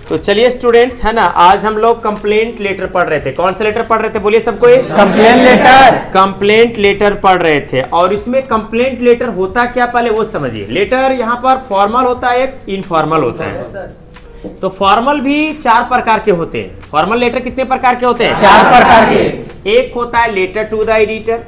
तो चलिए स्टूडेंट्स, है ना, आज हम लोग कंप्लेंट लेटर पढ़ रहे थे। कौन सा लेटर पढ़ रहे थे, बोलिए सबको। Complaint letter. कंप्लेंट लेटर पढ़ रहे थे। और इसमें कंप्लेंट लेटर होता क्या, पहले वो समझिए। लेटर यहाँ पर फॉर्मल होता है, एक इनफॉर्मल होता है। तो फॉर्मल भी 4 प्रकार के होते हैं। फॉर्मल लेटर कितने प्रकार के होते हैं? 4 प्रकार के। एक होता है लेटर टू द एडिटर,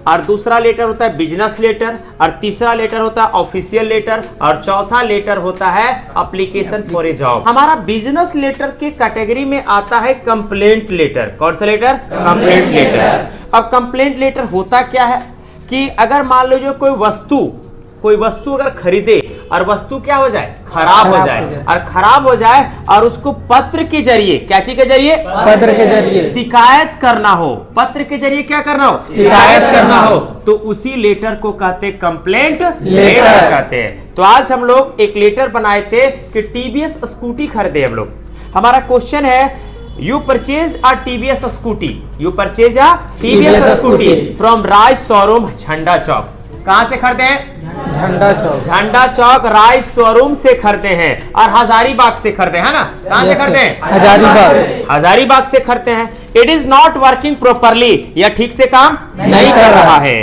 और दूसरा लेटर होता है बिजनेस लेटर, और तीसरा लेटर होता है ऑफिशियल लेटर, और चौथा लेटर होता है एप्लीकेशन फॉर ए जॉब। हमारा बिजनेस लेटर के कैटेगरी में आता है कंप्लेंट लेटर। कौन सा लेटर? Complaint letter. अब कंप्लेंट लेटर होता क्या है कि अगर मान लो जो कोई वस्तु अगर खरीदे और वस्तु क्या हो जाए, खराब हो जाए, और खराब हो जाए और उसको पत्र के जरिए, क्या चीज के जरिए? पत्र के जरिए शिकायत करना हो। पत्र के जरिए क्या करना हो? शिकायत करना हो। तो उसी लेटर को कहते कंप्लेंट लेटर कहते हैं। तो आज हम लोग एक लेटर बनाए थे कि टीवीएस स्कूटी खरीदे हम लोग। हमारा क्वेश्चन है, you purchase a TVS scooty, you purchase a TVS scooty from Raj showroom Jhanda चौक। कहां से खरीदे हैं? झंडा चौक। झंडा चौक राइस शोरूम से खरीदे हैं, और हजारीबाग से खरीदे हैं ना। कहां से खरीदे हैं? हजारीबाग से खरीदे हैं। It is not working properly, यह ठीक से काम नहीं कर रहा है।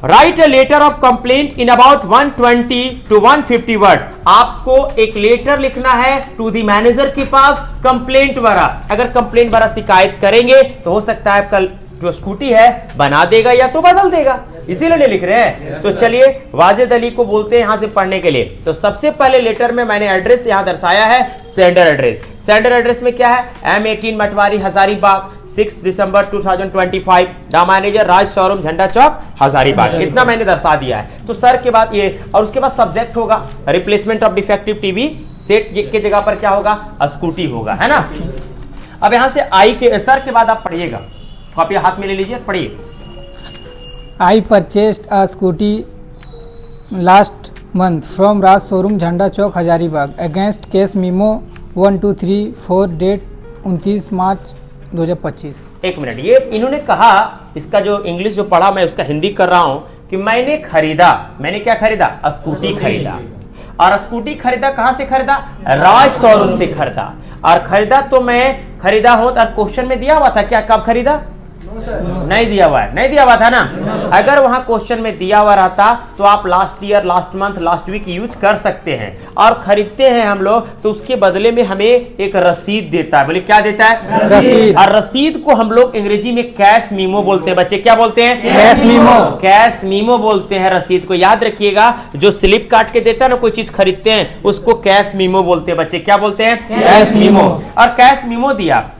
Write a letter of complaint in about 120 to 150 words. आपको एक लेटर लिखना है टू द मैनेजर के पास, कंप्लेंट वाला। अगर कंप्लेंट वाला शिकायत करेंगे तो हो सकता है कल जो स्कूटी है बना देगा या तो बदल देगा, इसीलिए लिख रहे हैं। तो चलिए वाजिद अली को बोलते हैं यहां से पढ़ने के लिए। तो सबसे पहले लेटर में मैंने एड्रेस यहां दर्शाया है, सेंडर एड्रेस। सेंडर एड्रेस में क्या है? M18 मटवारी हजारीबाग, 6 दिसंबर 2025, the manager Raj showroom Jhanda Chowk Hazaribagh. इतना मैंने दर्शा दिया है। तो सर के बाद ये, और उसके बाद सब्जेक्ट होगा replacement of defective TV set के जगह पर क्या होगा? स्कूटी होगा, है ना। अब यहां से आई के सर के बाद आप पढ़िएगा, कॉपी हाथ में ले लीजिए, पढ़िए। I purchased a scooty last month from Raj Showroom Jhanda Chowk Hazaribagh against case memo 1234 date 29 मार्च 2025। एक मिनट, ये इन्होंने कहा, इसका जो इंग्लिश जो पढ़ा मैं उसका हिंदी कर रहा हूं कि मैंने क्या खरीदा? स्कूटी खरीदा। और स्कूटी खरीदा कहां से खरीदा? राज शोरूम से खरीदा। और खरीदा तो मैं खरीदा हूं, और क्वेश्चन में दिया हुआ था क्या, कब खरीदा? नहीं दिया हुआ है, नहीं दिया हुआ था ना। अगर वहां क्वेश्चन में दिया हुआ रहता तो आप last year, last month, last week use कर सकते हैं। और खरीदते हैं हम लोग तो उसके बदले में हमें एक रसीद देता है। बोले क्या देता है? रसीद। और रसीद को हम लोग अंग्रेजी में कैश मीमो बोलते हैं। बच्चे क्या बोलते हैं? Cash memo. कैश मीमो बोलते हैं रसीद को। याद रखिएगा, जो स्लिप काट के देता है ना, कोई चीज खरीदते हैं, उसको कैश मीमो बोलते हैं। बच्चे क्या बोलते हैं? Cash memo. और कैश मीमो दिया,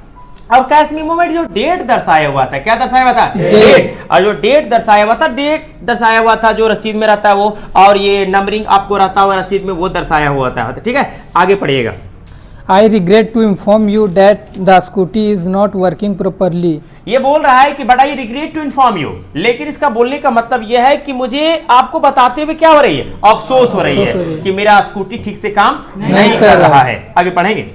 और कैश मीमो में जो डेट दर्शाया हुआ था, क्या दर्शाया हुआ था? डेट। और जो डेट दर्शाया हुआ था, जो रसीद में रहता है वो, और ये नंबरिंग आपको रहता हुआ रसीद में, वो दर्शाया हुआ था। ठीक है, आगे पढ़िएगा। I regret to inform you that the scooty is not working properly। ये बोल रहा है कि but I regret to inform you, लेकिन इसका बोलने का मतलब यह है कि मुझे आपको बताते हुए क्या हो रही है? अफसोस हो रही है कि मेरा स्कूटी ठीक से काम नहीं कर रहा है। आगे पढ़ेंगे।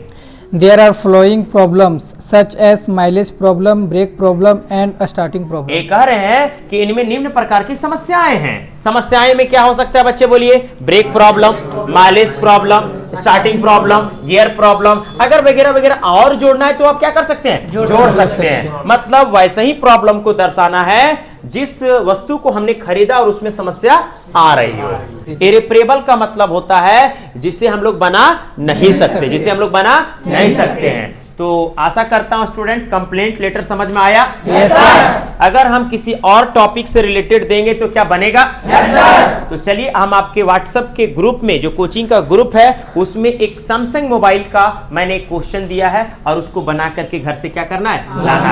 There are following problems such as mileage problem, brake problem and starting problem। ये कह रहे हैं कि इनमें निम्न प्रकार की समस्याएं हैं। समस्याएं में क्या हो सकता है बच्चे, बोलिए? Brake problem, mileage problem, starting problem, gear problem. अगर वगैरह वगैरह और जोड़ना है तो आप क्या कर सकते हैं? जोड़ सकते हैं। मतलब वैसे ही प्रॉब्लम को दर्शाना है जिस वस्तु को हमने खरीदा और उसमें समस्या आ रही हो। इरिपेरेबल का मतलब होता है जिसे हम लोग बना नहीं सकते, हैं। तो आशा करता हूं स्टूडेंट कंप्लेंट लेटर समझ में आया। Yes sir. अगर हम किसी और टॉपिक से रिलेटेड देंगे तो क्या बनेगा? Yes sir. तो चलिए, हम आपके व्हाट्सएप के ग्रुप में, जो कोचिंग का ग्रुप है, उसमें एक सैमसंग मोबाइल का मैंने क्वेश्चन दिया है, और उसको बना करके घर से क्या करना है? लाना है।